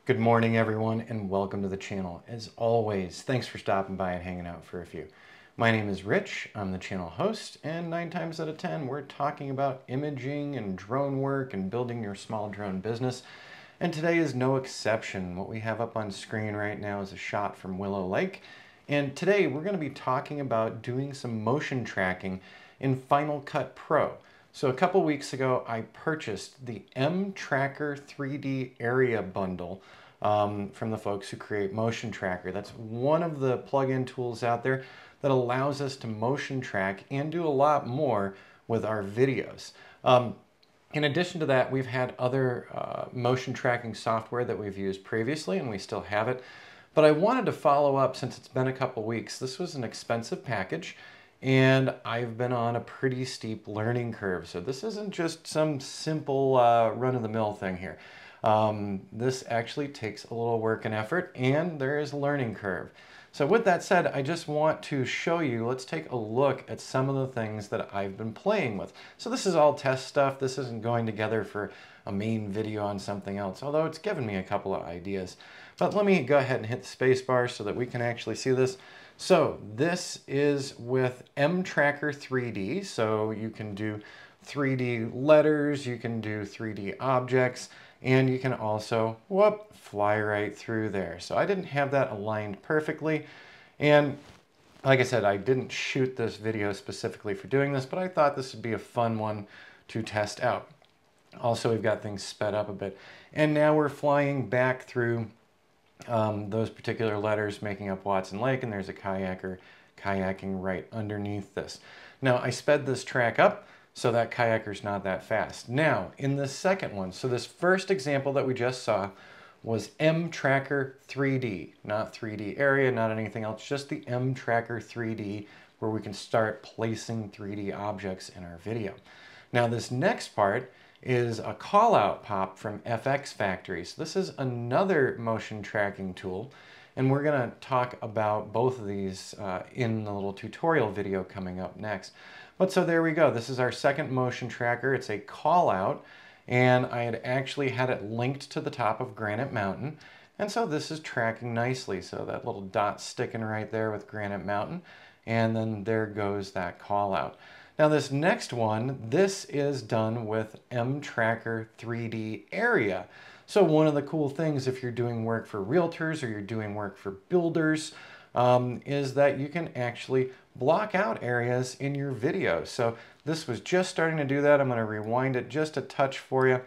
Good morning, everyone, and welcome to the channel. As always, thanks for stopping by and hanging out for a few. My name is Rich, I'm the channel host, and 9 times out of 10, we're talking about imaging and drone work and building your small drone business. And today is no exception. What we have up on screen right now is a shot from Willow Lake. And today we're going to be talking about doing some motion tracking in Final Cut Pro. So a couple weeks ago, I purchased the mTracker 3D Area Bundle from the folks who create mTracker. That's one of the plug-in tools out there that allows us to motion track and do a lot more with our videos. In addition to that, we've had other motion tracking software that we've used previously, and we still have it. But I wanted to follow up since it's been a couple weeks. This was an expensive package, and I've been on a pretty steep learning curve. So this isn't just some simple run-of-the-mill thing here. This actually takes a little work and effort, and there is a learning curve. So with that said, I just want to show you, let's take a look at some of the things that I've been playing with. So this is all test stuff. This isn't going together for a main video on something else, although it's given me a couple of ideas. But let me go ahead and hit the space bar so that we can actually see this. So this is with mTracker 3D. So you can do 3D letters, you can do 3D objects, and you can also, fly right through there. So I didn't have that aligned perfectly. And like I said, I didn't shoot this video specifically for doing this, but I thought this would be a fun one to test out. Also, we've got things sped up a bit. And now we're flying back through those particular letters making up Watson Lake, and there's a kayaker kayaking right underneath this. Now, I sped this track up, so that kayaker's not that fast. Now, in the second one, so this first example that we just saw was mTracker 3D, not 3D Area, not anything else, just the mTracker 3D, where we can start placing 3D objects in our video. Now, this next part is a call-out pop from FX Factory. So this is another motion tracking tool, and we're going to talk about both of these in the little tutorial video coming up next. But so there we go. This is our second motion tracker. It's a call-out, and I had actually had it linked to the top of Granite Mountain, and so this is tracking nicely. So that little dot sticking right there with Granite Mountain, and then there goes that call-out. Now this next one, this is done with mTracker 3D Area. So one of the cool things if you're doing work for realtors or you're doing work for builders is that you can actually block out areas in your video. So this was just starting to do that. I'm going to rewind it just a touch for you.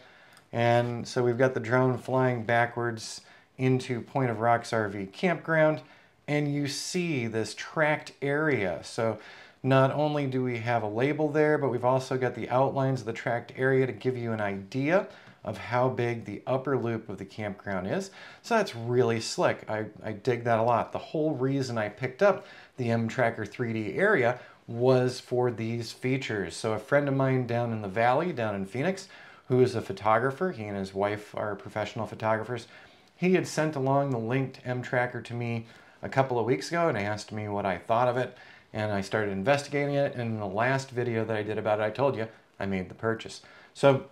And so we've got the drone flying backwards into Point of Rocks RV campground, and you see this tracked area. So not only do we have a label there, but we've also got the outlines of the tracked area to give you an idea of how big the upper loop of the campground is. So that's really slick. I dig that a lot. The whole reason I picked up the mTracker 3D Area was for these features. So a friend of mine down in the valley, down in Phoenix, who is a photographer, he and his wife are professional photographers, he had sent along the linked mTracker to me a couple of weeks ago and asked me what I thought of it. And I started investigating it, and in the last video that I did about it, I told you I made the purchase. So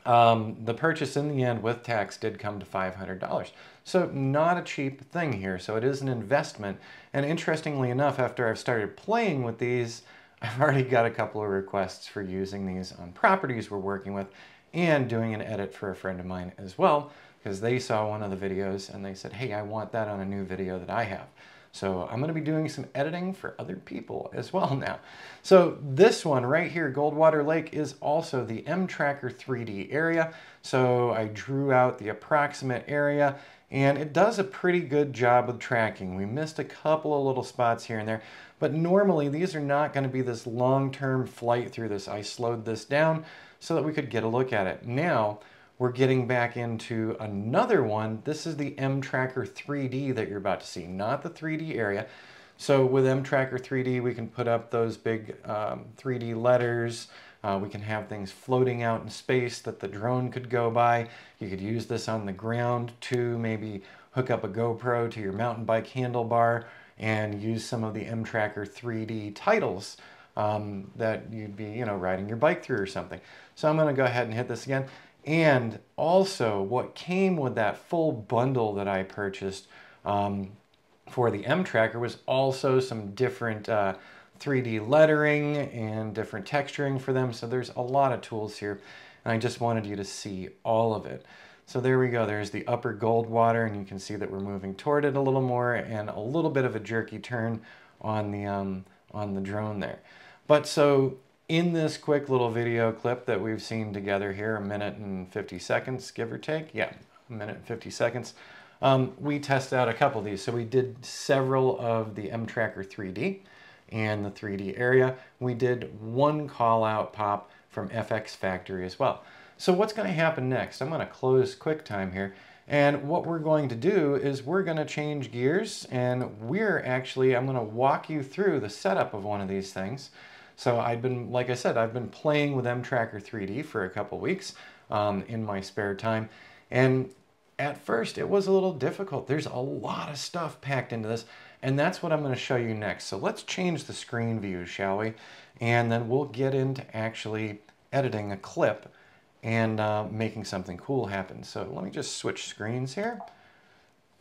the purchase in the end with tax did come to $500. So not a cheap thing here. So it is an investment. And interestingly enough, after I've started playing with these, I've already got a couple of requests for using these on properties we're working with and doing an edit for a friend of mine as well, because they saw one of the videos and they said, hey, I want that on a new video that I have. So I'm going to be doing some editing for other people as well now. So this one right here, Goldwater Lake, is also the mTracker 3D Area. So I drew out the approximate area, and it does a pretty good job with tracking. We missed a couple of little spots here and there, but normally these are not going to be this long-term flight through this. I slowed this down so that we could get a look at it. Now, we're getting back into another one. This is the mTracker 3D that you're about to see, not the 3D Area. So with mTracker 3D, we can put up those big 3D letters. We can have things floating out in space that the drone could go by. You could use this on the ground to maybe hook up a GoPro to your mountain bike handlebar and use some of the mTracker 3D titles that you'd be, riding your bike through or something. So I'm going to go ahead and hit this again. And also what came with that full bundle that I purchased for the mTracker was also some different 3D lettering and different texturing for them. So there's a lot of tools here, and I just wanted you to see all of it. So there we go. There's the upper Goldwater, and you can see that we're moving toward it a little more, and a little bit of a jerky turn on the drone there. But so in this quick little video clip that we've seen together here, 1 minute and 50 seconds, give or take. Yeah, 1 minute and 50 seconds. We tested out a couple of these. So we did several of the mTracker 3D and the 3D area. We did one call out pop from FX Factory as well. So what's going to happen next? I'm going to close QuickTime here. And what we're going to do is we're going to change gears, and I'm going to walk you through the setup of one of these things. So like I said, I've been playing with mTracker 3D for a couple weeks in my spare time. And at first it was a little difficult. There's a lot of stuff packed into this, and that's what I'm going to show you next. So let's change the screen view, shall we? And then we'll get into actually editing a clip and making something cool happen. So let me just switch screens here.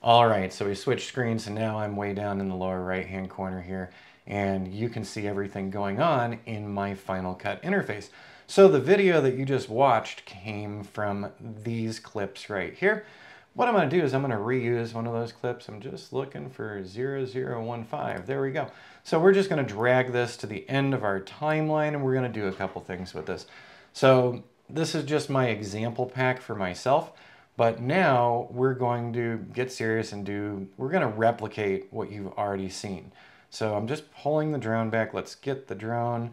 All right, so we switched screens, and now I'm way down in the lower right-hand corner here, and you can see everything going on in my Final Cut interface. So the video that you just watched came from these clips right here. What I'm going to do is I'm going to reuse one of those clips. I'm just looking for 0015. There we go. So we're just going to drag this to the end of our timeline, and we're going to do a couple things with this. So this is just my example pack for myself, but now we're going to get serious and we're going to replicate what you've already seen. So I'm just pulling the drone back. Let's get the drone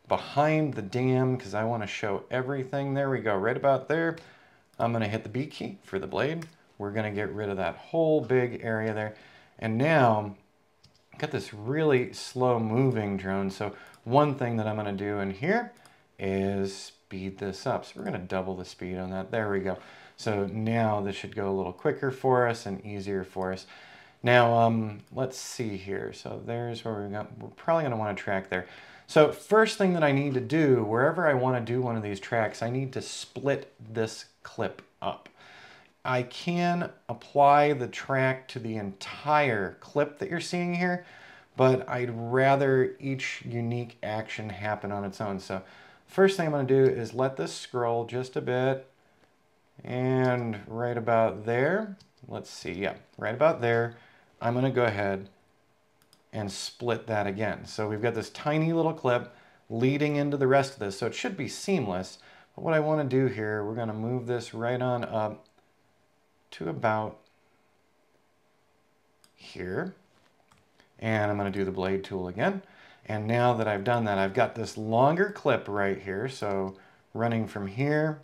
behind the dam because I want to show everything. There we go, right about there. I'm going to hit the B key for the blade. We're going to get rid of that whole big area there. And now I've got this really slow moving drone. So one thing that I'm going to do in here is speed this up. So we're going to double the speed on that. There we go. So now this should go a little quicker for us and easier for us. Now, let's see here. So there's where we're probably going to want to track there. So first thing that I need to do, wherever I want to do one of these tracks, I need to split this clip up. I can apply the track to the entire clip that you're seeing here, but I'd rather each unique action happen on its own. So first thing I'm going to do is let this scroll just a bit, and right about there, let's see, yeah, right about there, I'm going to go ahead and split that again. So we've got this tiny little clip leading into the rest of this, so it should be seamless. But what I want to do here, we're going to move this right on up to about here. And I'm going to do the blade tool again. And now that I've done that, I've got this longer clip right here. So running from here,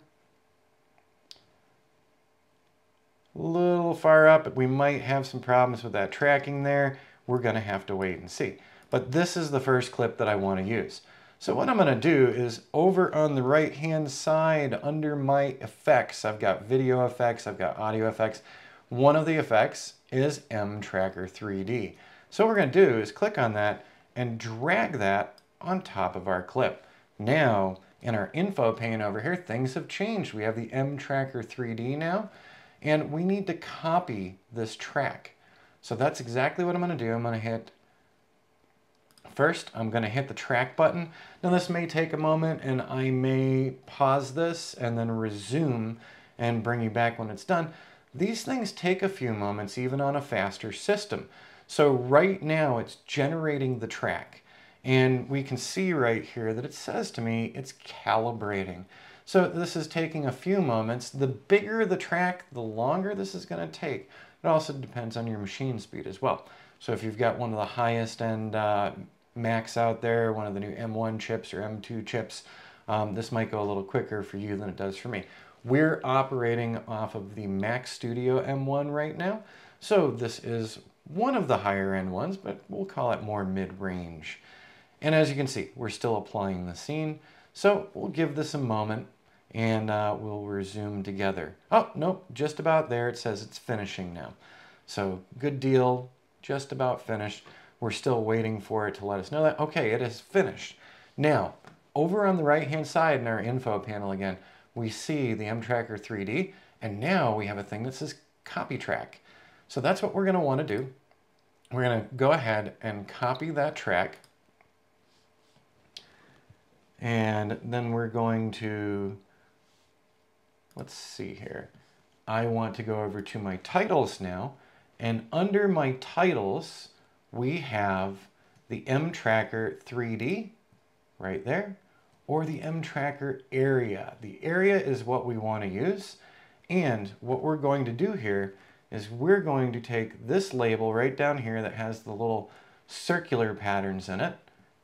a little far up, we might have some problems with that tracking there. We're going to have to wait and see. But this is the first clip that I want to use. So what I'm going to do is over on the right hand side under my effects, I've got video effects, I've got audio effects. One of the effects is mTracker 3D. So what we're going to do is click on that and drag that on top of our clip. Now in our info pane over here, things have changed. We have the mTracker 3D now, and we need to copy this track. So that's exactly what I'm going to do. I'm going to hit First, I'm going to hit the track button. Now this may take a moment, and I may pause this and then resume and bring you back when it's done. These things take a few moments even on a faster system. So right now it's generating the track, and we can see right here that it says to me it's calibrating. So this is taking a few moments. The bigger the track, the longer this is going to take. It also depends on your machine speed as well. So if you've got one of the highest end Macs out there, one of the new M1 chips or M2 chips, this might go a little quicker for you than it does for me. We're operating off of the Mac Studio M1 right now, so this is one of the higher end ones, but we'll call it more mid-range. And as you can see, we're still applying the scene, so we'll give this a moment and we'll resume together. Oh, nope, just about there. It says it's finishing now. So good deal, just about finished. We're still waiting for it to let us know that, okay, it is finished. Now, over on the right-hand side in our info panel again, we see the mTracker 3D, and now we have a thing that says copy track. So that's what we're going to want to do. We're going to go ahead and copy that track. And then we're going to, let's see here. I want to go over to my titles now. And under my titles, we have the mTracker 3D right there, or the mTracker area. The area is what we want to use. And what we're going to do here is we're going to take this label right down here that has the little circular patterns in it,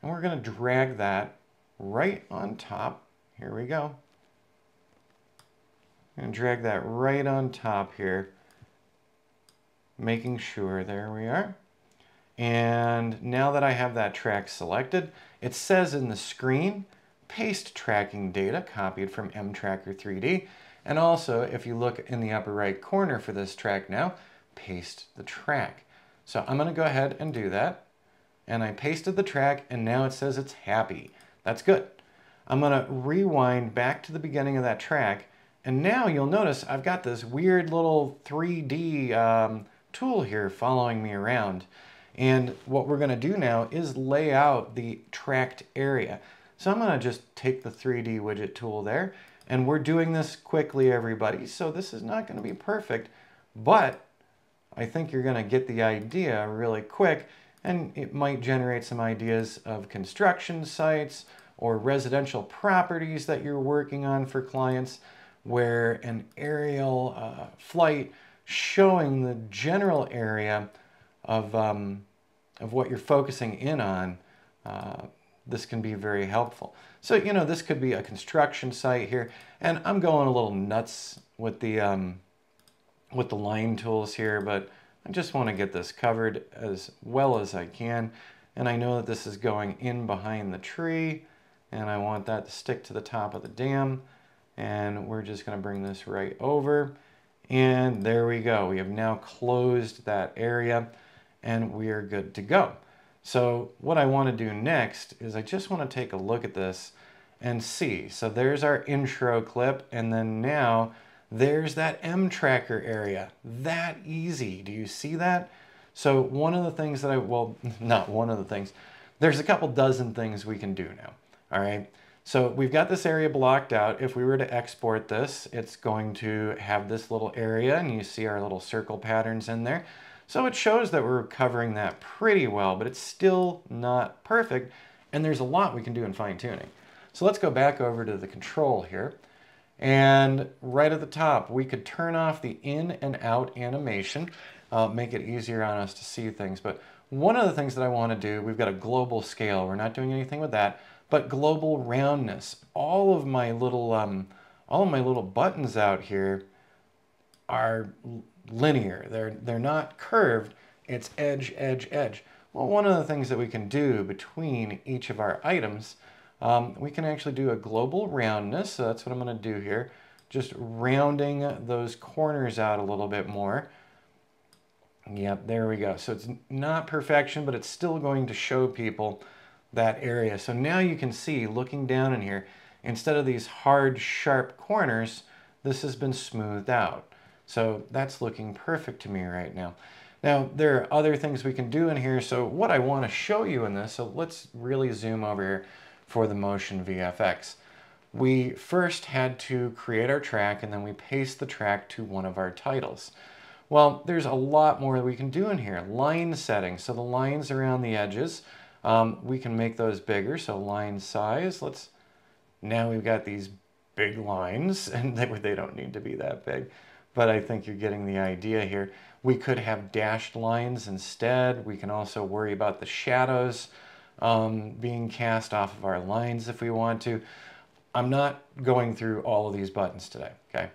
and we're going to drag that right on top. Here we go. And drag that right on top here, making sure, there we are. And now that I have that track selected, it says in the screen, paste tracking data copied from mTracker 3D. And also, if you look in the upper right corner for this track now, paste the track. So I'm going to go ahead and do that. And I pasted the track, and now it says it's happy. That's good. I'm going to rewind back to the beginning of that track. And now you'll notice I've got this weird little 3D tool here following me around. And what we're going to do now is lay out the tracked area. So I'm going to just take the 3D widget tool there. And we're doing this quickly, everybody. So this is not going to be perfect, but I think you're going to get the idea really quick. And it might generate some ideas of construction sites or residential properties that you're working on for clients, where an aerial flight showing the general area of what you're focusing in on, this can be very helpful. So, you know, this could be a construction site here, and I'm going a little nuts with the line tools here, but I just want to get this covered as well as I can. And I know that this is going in behind the tree, and I want that to stick to the top of the dam. And we're just going to bring this right over. And there we go. We have now closed that area, and we are good to go. So what I want to do next is I just want to take a look at this and see. So there's our intro clip, and then now there's that mTracker area. That easy. Do you see that? So one of the things that well, not one of the things, there's a couple dozen things we can do now. All right. So we've got this area blocked out. If we were to export this, it's going to have this little area, and you see our little circle patterns in there. So it shows that we're covering that pretty well, but it's still not perfect, and there's a lot we can do in fine-tuning. So let's go back over to the control here, and right at the top, we could turn off the in and out animation, make it easier on us to see things. But one of the things that I want to do, we've got a global scale. We're not doing anything with that, but global roundness. All of my little buttons out here are linear. They're not curved. It's edge, edge, edge. Well, one of the things that we can do between each of our items, we can actually do a global roundness. So that's what I'm going to do here. Just rounding those corners out a little bit more. Yep, there we go. So it's not perfection, but it's still going to show people that area. So now you can see, looking down in here, instead of these hard, sharp corners, this has been smoothed out. So that's looking perfect to me right now. Now, there are other things we can do in here. So what I want to show you in this, so let's really zoom over here for the Motion VFX. We first had to create our track, and then we paste the track to one of our titles. Well, there's a lot more that we can do in here. Line setting, so the lines around the edges, we can make those bigger. So line size, now we've got these big lines, and they don't need to be that big, but I think you're getting the idea here. We could have dashed lines instead. We can also worry about the shadows being cast off of our lines if we want to. I'm not going through all of these buttons today, okay?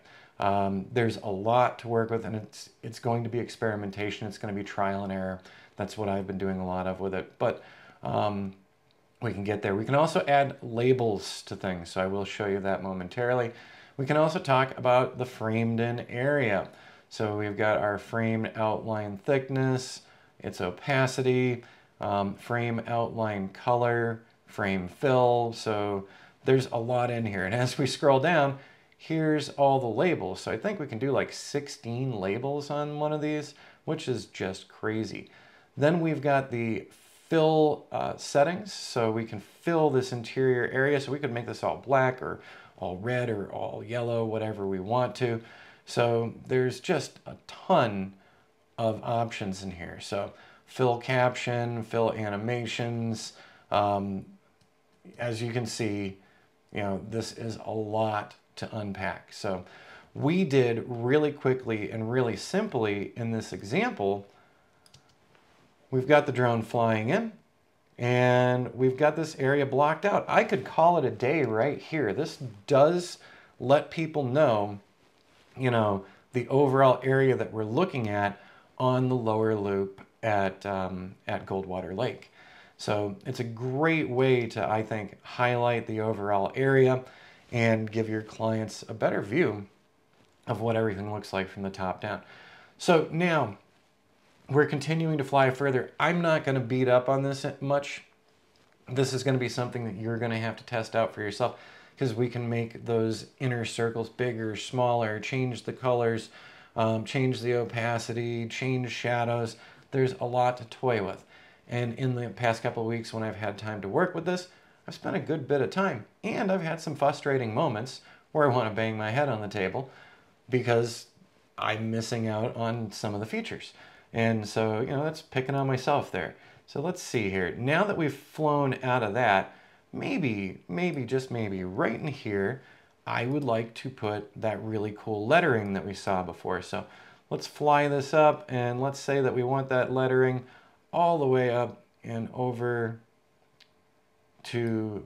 There's a lot to work with, and it's going to be experimentation. It's going to be trial and error. That's what I've been doing a lot of with it, but we can get there. We can also add labels to things, so I will show you that momentarily. We can also talk about the framed in area. So we've got our frame outline thickness, its opacity, frame outline color, frame fill. So there's a lot in here. And as we scroll down, here's all the labels. So I think we can do like 16 labels on one of these, which is just crazy. Then we've got the fill settings, so we can fill this interior area. So we could make this all black or all red or all yellow, whatever we want to. So there's just a ton of options in here. So fill caption, fill animations. As you can see, this is a lot to unpack. So we did really quickly and really simply in this example, we've got the drone flying in and we've got this area blocked out. I could call it a day right here. This does let people know, the overall area that we're looking at on the lower loop at Goldwater Lake. So it's a great way to, I think, highlight the overall area and give your clients a better view of what everything looks like from the top down. So now we're continuing to fly further. I'm not going to beat up on this much. This is going to be something that you're going to have to test out for yourself, because we can make those inner circles bigger, smaller, change the colors, change the opacity, change shadows. There's a lot to toy with. And in the past couple of weeks when I've had time to work with this, I've spent a good bit of time. And I've had some frustrating moments where I want to bang my head on the table because I'm missing out on some of the features. And so, that's picking on myself there. So let's see here. Now that we've flown out of that, maybe, just maybe, right in here, I would like to put that really cool lettering that we saw before. So let's fly this up and let's say that we want that lettering all the way up and over to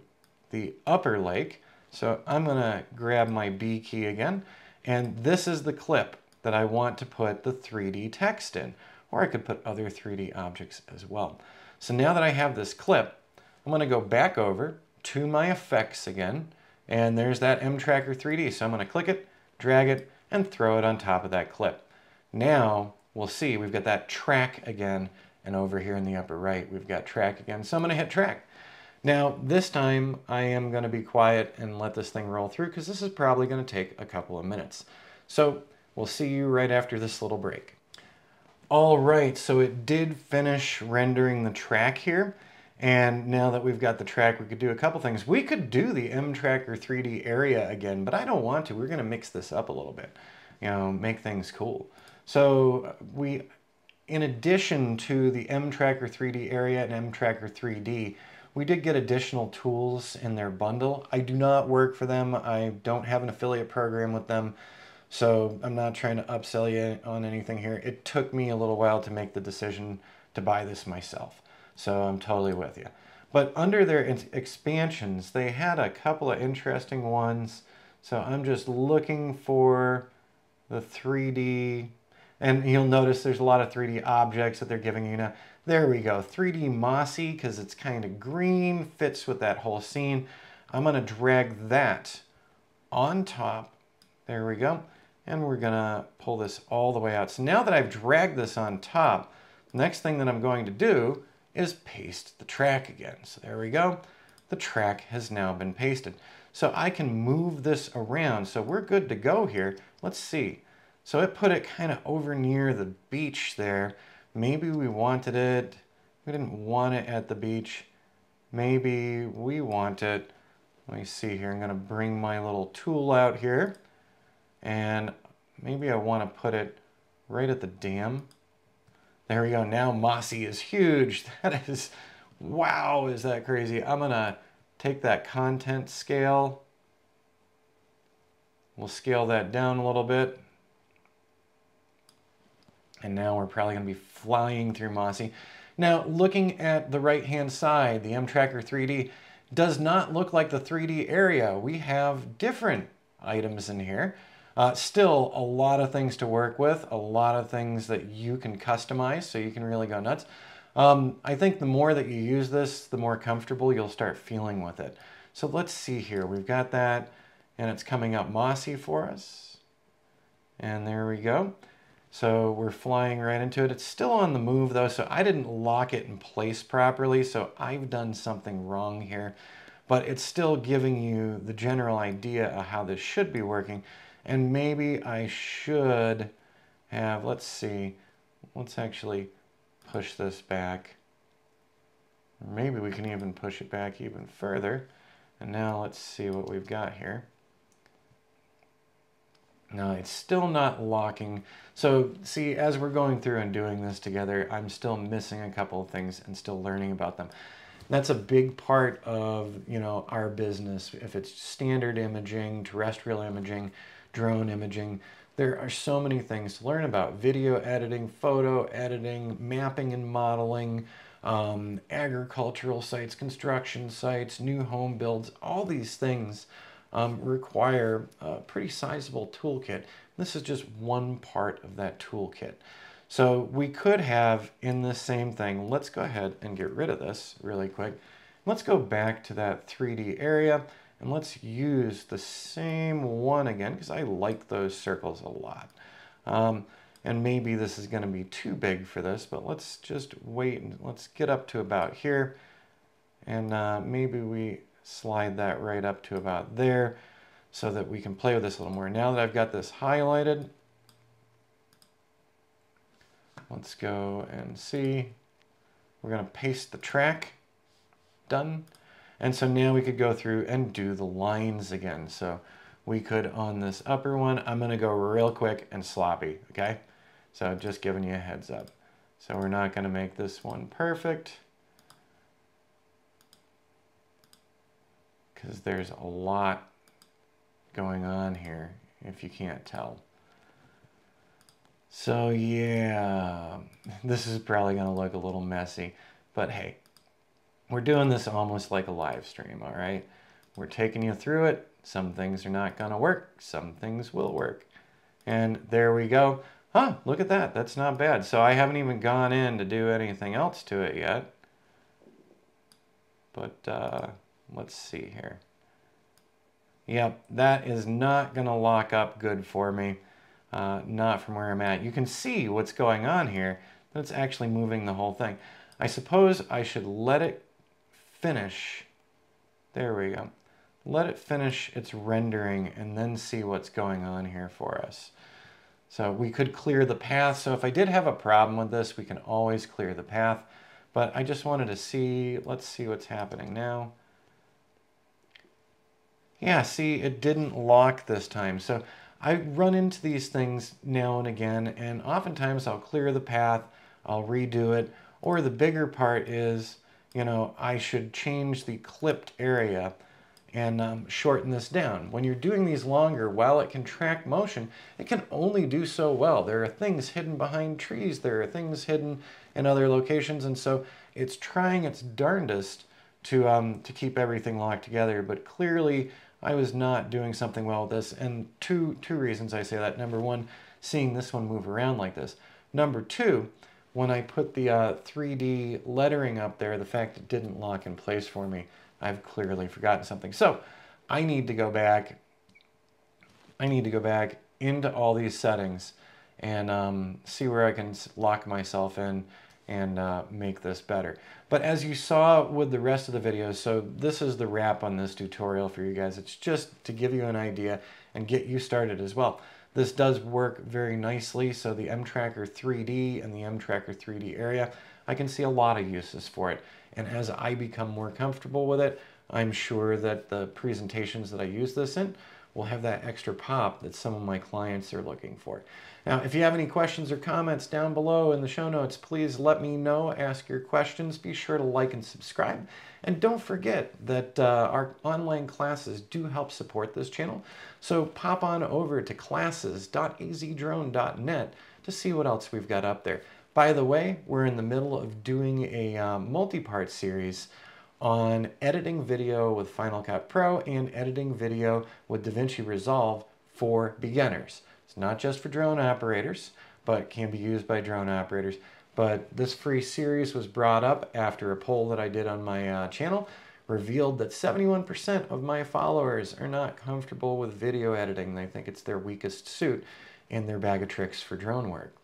the upper lake. So I'm gonna grab my B key again, and this is the clip that I want to put the 3D text in, or I could put other 3D objects as well. So now that I have this clip, I'm gonna go back over to my effects again, and there's that mTracker 3D. So I'm gonna click it, drag it, and throw it on top of that clip. Now we'll see we've got that track again, and over here in the upper right, we've got track again. So I'm gonna hit track. Now, this time I am gonna be quiet and let this thing roll through, because this is probably gonna take a couple of minutes. So we'll see you right after this little break. All right, so it did finish rendering the track here. And now that we've got the track, we could do a couple things. We could do the mTracker 3D area again, but I don't want to. We're gonna mix this up a little bit, make things cool. So in addition to the mTracker 3D area and mTracker 3D, we did get additional tools in their bundle. I do not work for them. I don't have an affiliate program with them, so I'm not trying to upsell you on anything here. It took me a little while to make the decision to buy this myself, so I'm totally with you. But under their expansions, they had a couple of interesting ones. So I'm just looking for the 3D, and you'll notice there's a lot of 3D objects that they're giving you now. There we go, 3D mossy, because it's kind of green, fits with that whole scene. I'm gonna drag that on top. There we go. And we're gonna pull this all the way out. So now that I've dragged this on top, the next thing that I'm going to do is paste the track again. So there we go. The track has now been pasted. So I can move this around. So we're good to go here. Let's see. So it put it kind of over near the beach there. Maybe we wanted it, we didn't want it at the beach. Maybe we want it, let me see here. I'm gonna bring my little tool out here, and maybe I wanna put it right at the dam. There we go, now mossy is huge. That is, wow, is that crazy. I'm gonna take that content scale. We'll scale that down a little bit. And now we're probably gonna be flying through mossy. Now, looking at the right-hand side, the mTracker 3D does not look like the 3D area. We have different items in here. Still a lot of things to work with, a lot of things that you can customize, so you can really go nuts. I think the more that you use this, the more comfortable you'll start feeling with it. So let's see here. We've got that, and it's coming up mossy for us. And there we go. So we're flying right into it. It's still on the move though, so I didn't lock it in place properly, so I've done something wrong here. but it's still giving you the general idea of how this should be working. And maybe I should have, let's see, let's actually push this back. Maybe we can even push it back even further. And now let's see what we've got here. No, it's still not locking. So see, as we're going through and doing this together, I'm still missing a couple of things and still learning about them. That's a big part of, you know, our business. If it's standard imaging, terrestrial imaging, drone imaging, there are so many things to learn about. Video editing, photo editing, mapping and modeling, agricultural sites, construction sites, new home builds, all these things require a pretty sizable toolkit. This is just one part of that toolkit. So we could have in this same thing, let's go ahead and get rid of this really quick. Let's go back to that 3D area and let's use the same one again because I like those circles a lot. And maybe this is going to be too big for this, but let's just wait and let's get up to about here. And maybe we slide that right up to about there so that we can play with this a little more. Now that I've got this highlighted, let's go and see. We're going to paste the track. Done. And so now we could go through and do the lines again. So we could, on this upper one, I'm going to go real quick and sloppy, okay? So just giving you a heads up. So we're not going to make this one perfect because there's a lot going on here, if you can't tell. So yeah, this is probably going to look a little messy, but hey, we're doing this almost like a live stream, all right? We're taking you through it. Some things are not going to work. Some things will work. And there we go. Huh, look at that. That's not bad. So I haven't even gone in to do anything else to it yet. But let's see here. Yep, that is not going to lock up good for me. Not from where I'm at. You can see what's going on here. But it's actually moving the whole thing. I suppose I should let it finish. There we go. Let it finish its rendering and then see what's going on here for us. So we could clear the path. So if I did have a problem with this, we can always clear the path. But I just wanted to see, let's see what's happening now. Yeah, see, it didn't lock this time. So I run into these things now and again, and oftentimes I'll clear the path, I'll redo it, or the bigger part is, you know, I should change the clipped area and shorten this down. When you're doing these longer, while it can track motion, it can only do so well. There are things hidden behind trees, there are things hidden in other locations, and so it's trying its darndest to keep everything locked together, but clearly I was not doing something well with this, and two reasons I say that. Number one, seeing this one move around like this. Number two, when I put the 3D lettering up there, the fact it didn't lock in place for me, I've clearly forgotten something. So I need to go back. I need to go back into all these settings and see where I can lock myself in and make this better. But as you saw with the rest of the videos, so this is the wrap on this tutorial for you guys. It's just to give you an idea and get you started as well. This does work very nicely. So the mTracker 3D and the mTracker 3D area, I can see a lot of uses for it. And as I become more comfortable with it, I'm sure that the presentations that I use this in will have that extra pop that some of my clients are looking for. Now, if you have any questions or comments down below in the show notes, please let me know. Ask your questions. Be sure to like and subscribe. And don't forget that our online classes do help support this channel. So pop on over to classes.azdrone.net to see what else we've got up there. By the way, we're in the middle of doing a multi-part series on editing video with Final Cut Pro and editing video with DaVinci Resolve for beginners. It's not just for drone operators, but can be used by drone operators. But this free series was brought up after a poll that I did on my channel revealed that 71% of my followers are not comfortable with video editing. They think it's their weakest suit in their bag of tricks for drone work.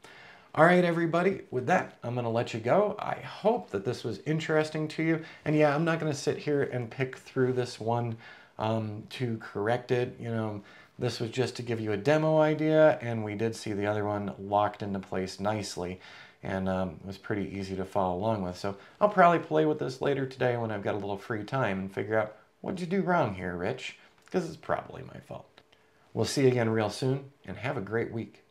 All right, everybody, with that, I'm going to let you go. I hope that this was interesting to you. And yeah, I'm not going to sit here and pick through this one to correct it. You know, this was just to give you a demo idea, and we did see the other one locked into place nicely, and it was pretty easy to follow along with. So I'll probably play with this later today when I've got a little free time and figure out, what'd you do wrong here, Rich? Because it's probably my fault. We'll see you again real soon, and have a great week.